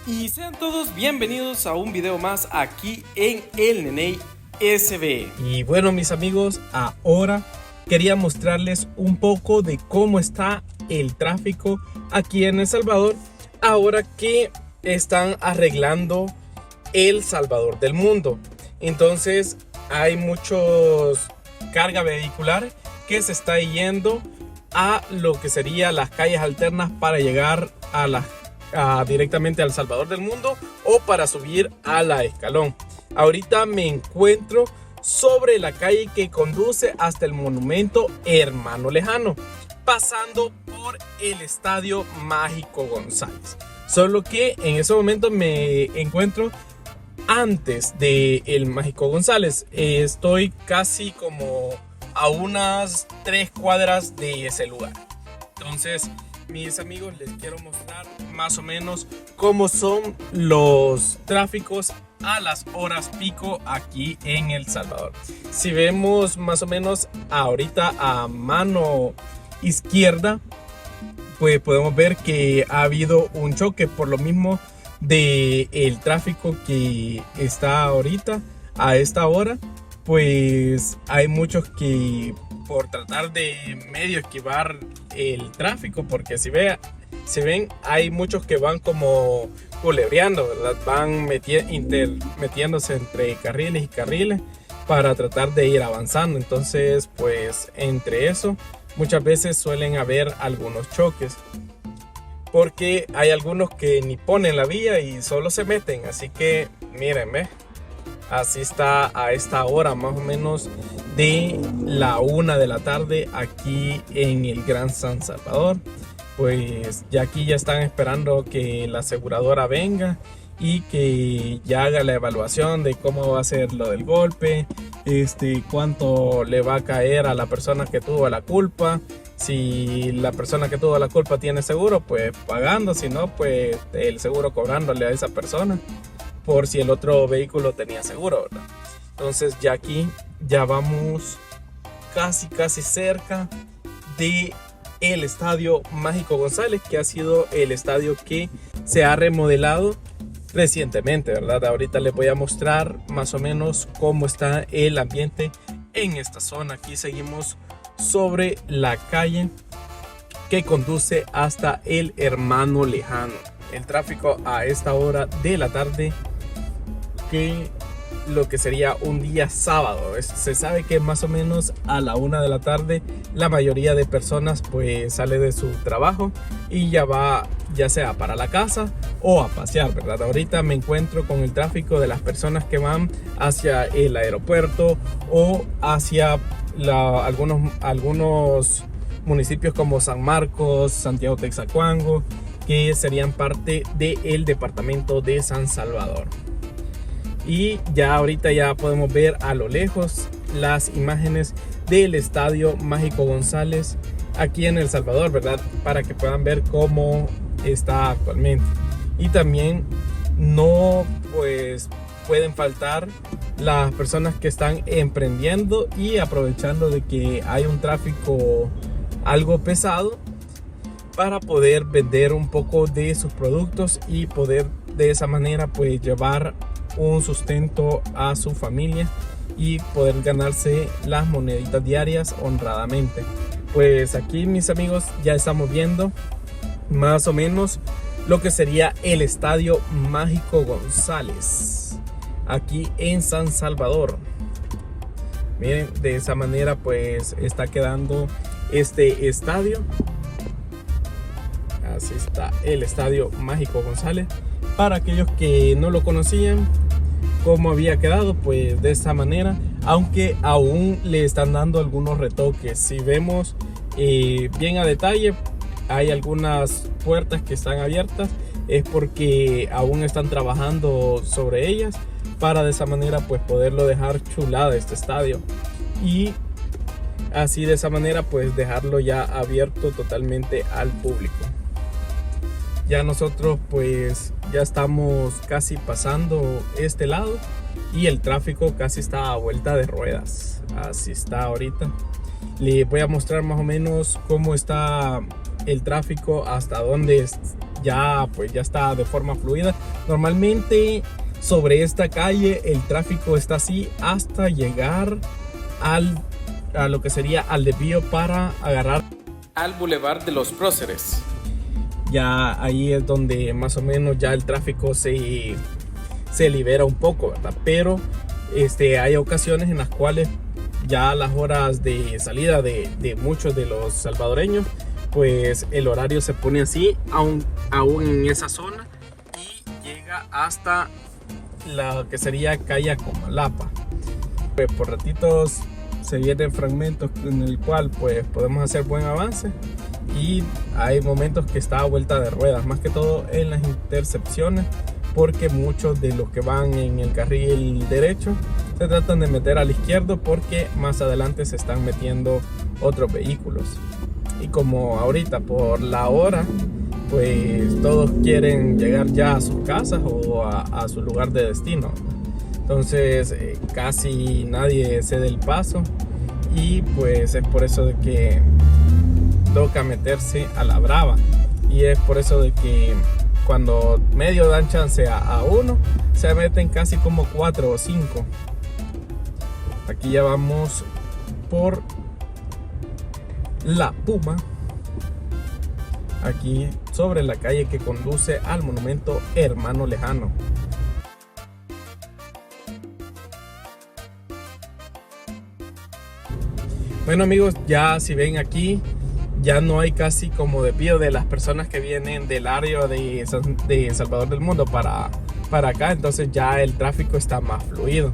Y sean todos bienvenidos a un video más aquí en El Neney SB. Y bueno, mis amigos, ahora quería mostrarles un poco de cómo está el tráfico aquí en El Salvador, ahora que están arreglando El Salvador del Mundo. Entonces hay muchos carga vehicular que se está yendo a lo que serían las calles alternas para llegar directamente al Salvador del Mundo o para subir a la Escalón. Ahorita me encuentro sobre la calle que conduce hasta el monumento Hermano Lejano, pasando por el Estadio Mágico González. Solo que en ese momento me encuentro antes del Mágico González. Estoy casi como a unas 3 cuadras de ese lugar. Entonces, mis amigos, les quiero mostrar más o menos cómo son los tráficos a las horas pico aquí en El Salvador. Si vemos más o menos ahorita a mano izquierda, pues podemos ver que ha habido un choque por lo mismo de el tráfico que está ahorita a esta hora. Pues hay muchos que por tratar de medio esquivar el tráfico, porque si ven, hay muchos que van como culebreando, ¿verdad? Van metiéndose entre carriles y carriles para tratar de ir avanzando. Entonces, pues entre eso, muchas veces suelen haber algunos choques, porque hay algunos que ni ponen la vía y solo se meten. Así que miren, ¿ves? Así está a esta hora más o menos de la 1 de la tarde aquí en el Gran San Salvador. Pues ya aquí ya están esperando que la aseguradora venga y que ya haga la evaluación de cómo va a ser lo del golpe, cuánto le va a caer a la persona que tuvo la culpa. Si la persona que tuvo la culpa tiene seguro, pues pagando; si no, pues el seguro cobrándole a esa persona por si el otro vehículo tenía seguro, ¿verdad? Entonces ya aquí ya vamos casi cerca de el Estadio Mágico González, que ha sido el estadio que se ha remodelado recientemente, ¿verdad? Ahorita les voy a mostrar más o menos cómo está el ambiente en esta zona. Aquí seguimos sobre la calle que conduce hasta el Hermano Lejano. El tráfico a esta hora de la tarde, que lo que sería un día sábado, se sabe que más o menos a la 1 de la tarde la mayoría de personas pues sale de su trabajo y ya va, ya sea para la casa o a pasear, ¿verdad? Ahorita me encuentro con el tráfico de las personas que van hacia el aeropuerto o hacia algunos municipios como San Marcos, Santiago Texacuango, que serían parte del departamento de San Salvador. Y ya ahorita ya podemos ver a lo lejos las imágenes del Estadio Mágico González aquí en El Salvador, ¿verdad? Para que puedan ver cómo está actualmente. Y también no pues pueden faltar las personas que están emprendiendo y aprovechando de que hay un tráfico algo pesado para poder vender un poco de sus productos y poder de esa manera pues llevar un sustento a su familia y poder ganarse las moneditas diarias honradamente. Pues aquí, mis amigos, ya estamos viendo más o menos lo que sería el Estadio Mágico González aquí en San Salvador. Miren, de esa manera pues está quedando este estadio. Así está el Estadio Mágico González. Para aquellos que no lo conocían, cómo había quedado, pues de esta manera, aunque aún le están dando algunos retoques. Si vemos bien a detalle, hay algunas puertas que están abiertas, es porque aún están trabajando sobre ellas para de esa manera pues poderlo dejar chulada este estadio, y así de esa manera pues dejarlo ya abierto totalmente al público. Ya nosotros pues ya estamos casi pasando este lado y el tráfico casi está a vuelta de ruedas. Así está ahorita. Les voy a mostrar más o menos cómo está el tráfico, hasta dónde ya está de forma fluida. Normalmente sobre esta calle el tráfico está así hasta llegar a lo que sería al desvío para agarrar al Boulevard de los Próceres. Ya ahí es donde más o menos ya el tráfico se libera un poco, ¿verdad? Pero hay ocasiones en las cuales ya a las horas de salida de muchos de los salvadoreños, pues el horario se pone así, aún en esa zona, y llega hasta la que sería calle Comalapa. Pues por ratitos se vienen fragmentos en el cual pues podemos hacer buen avance, y hay momentos que está a vuelta de ruedas, más que todo en las intercepciones, porque muchos de los que van en el carril derecho se tratan de meter al izquierdo porque más adelante se están metiendo otros vehículos. Y como ahorita por la hora, pues todos quieren llegar ya a sus casas o a su lugar de destino. Entonces casi nadie cede el paso, y pues es por eso de que toca meterse a la brava. Y es por eso de que cuando medio dan chance a uno, se meten casi como 4 o 5. Aquí ya vamos por La Puma, aquí sobre la calle que conduce al monumento Hermano Lejano. Bueno amigos, ya si ven aquí, ya no hay casi como desvío de las personas que vienen del área de Salvador del Mundo para acá, entonces ya el tráfico está más fluido.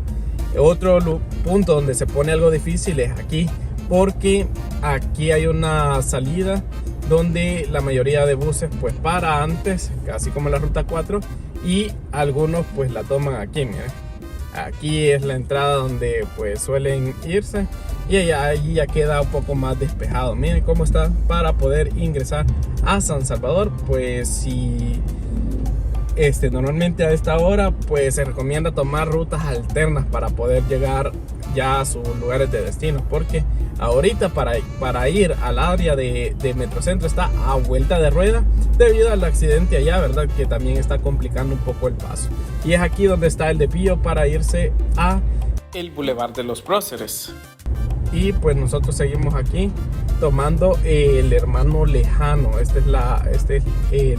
Otro punto donde se pone algo difícil es aquí, porque aquí hay una salida donde la mayoría de buses pues para antes, casi como la ruta 4, y algunos pues la toman aquí. Miren, aquí es la entrada donde pues suelen irse, y allí ya queda un poco más despejado. Miren cómo está para poder ingresar a San Salvador. Pues si normalmente a esta hora pues se recomienda tomar rutas alternas para poder llegar ya a sus lugares de destino, porque ahorita para ir al área de Metrocentro está a vuelta de rueda debido al accidente allá, ¿verdad? Que también está complicando un poco el paso. Y es aquí donde está el desvío para irse a el Boulevard de los Próceres. Y pues nosotros seguimos aquí tomando el Hermano Lejano. Esta es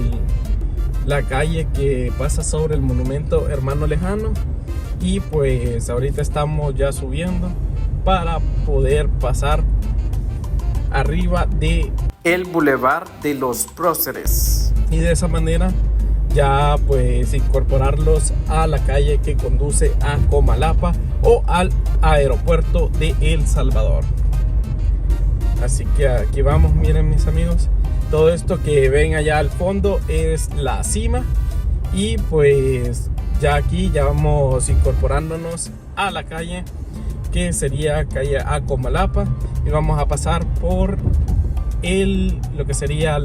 la calle que pasa sobre el monumento Hermano Lejano, y pues ahorita estamos ya subiendo para poder pasar arriba de el Boulevard de los Próceres, y de esa manera ya pues incorporarlos a la calle que conduce a Comalapa o al aeropuerto de El Salvador. Así que aquí vamos, miren mis amigos, todo esto que ven allá al fondo es la cima, y pues ya aquí ya vamos incorporándonos a la calle que sería calle a Comalapa, y vamos a pasar por lo que sería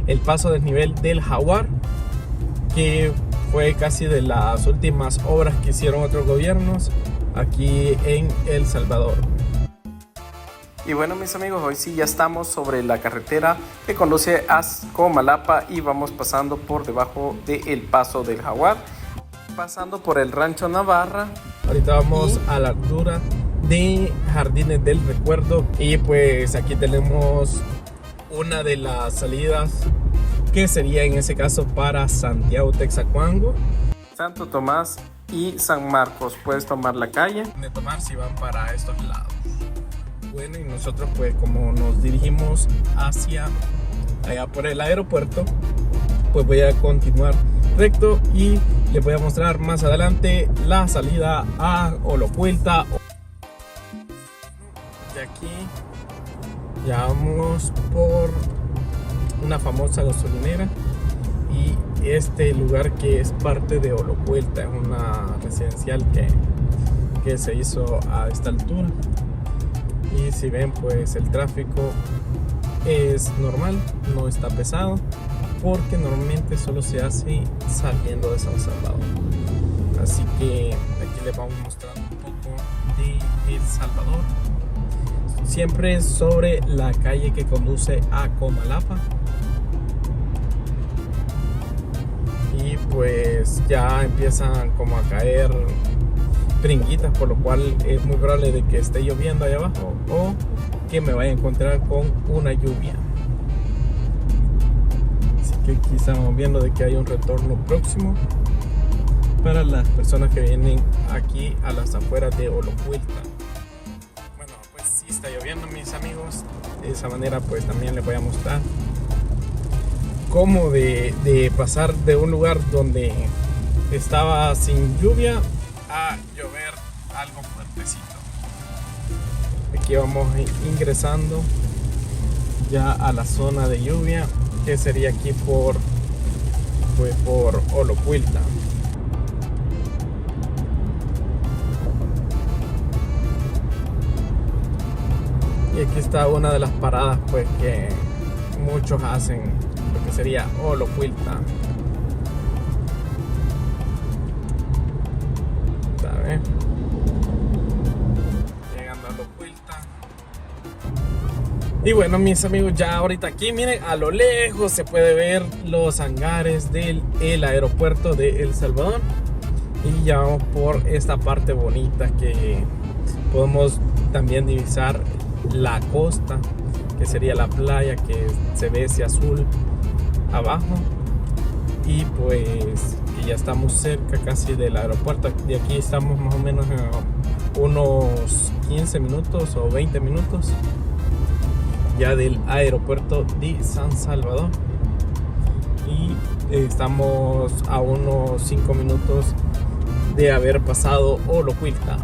el paso desnivel del Jaguar, que fue casi de las últimas obras que hicieron otros gobiernos aquí en El Salvador. Y bueno mis amigos, hoy sí ya estamos sobre la carretera que conduce a Comalapa, y vamos pasando por debajo del paso del Jaguar, pasando por el Rancho Navarra. Ahorita vamos a la altura de Jardines del Recuerdo, y pues aquí tenemos una de las salidas que sería en ese caso para Santiago Texacuango, Santo Tomás y San Marcos. Puedes tomar la calle de tomar si van para estos lados. Bueno, y nosotros pues como nos dirigimos hacia allá por el aeropuerto, pues voy a continuar recto y les voy a mostrar más adelante la salida a Olocuilta. De aquí ya vamos por una famosa gasolinera, y este lugar que es parte de Olocuilta es una residencial que se hizo a esta altura. Y si ven pues el tráfico es normal, no está pesado, porque normalmente solo se hace saliendo de San Salvador. Así que aquí les vamos mostrando un poco de El Salvador, siempre sobre la calle que conduce a Comalapa. pues ya empiezan como a caer pringuitas, por lo cual es muy probable de que esté lloviendo allá abajo o que me vaya a encontrar con una lluvia. Así que aquí estamos viendo de que hay un retorno próximo para las personas que vienen aquí a las afueras de Olocuilta. Bueno, pues sí está lloviendo, mis amigos. De esa manera pues también les voy a mostrar cómo de pasar de un lugar donde estaba sin lluvia a llover algo fuertecito. Aquí vamos ingresando ya a la zona de lluvia, que sería aquí por Olocuilta. Y aquí está una de las paradas pues que muchos hacen, lo que sería Olocuilta. ¿Saben? Llegando a Olocuilta. Y bueno, mis amigos, ya ahorita aquí miren, a lo lejos se puede ver los hangares del aeropuerto de El Salvador. Y ya vamos por esta parte bonita que podemos también divisar la costa, que sería la playa, que se ve ese azul abajo. Y pues que ya estamos cerca casi del aeropuerto. De aquí estamos más o menos a unos 15 minutos o 20 minutos ya del aeropuerto de San Salvador. Y estamos a unos 5 minutos de haber pasado Olocuilta.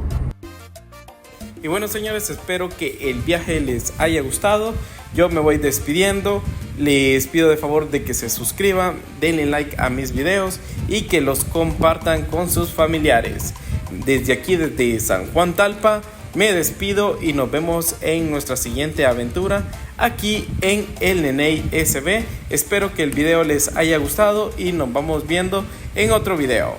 Y bueno, señores, espero que el viaje les haya gustado. Yo me voy despidiendo. Les pido de favor de que se suscriban, denle like a mis videos y que los compartan con sus familiares. Desde aquí, desde San Juan Talpa, me despido y nos vemos en nuestra siguiente aventura aquí en el Neney SB. Espero que el video les haya gustado y nos vamos viendo en otro video.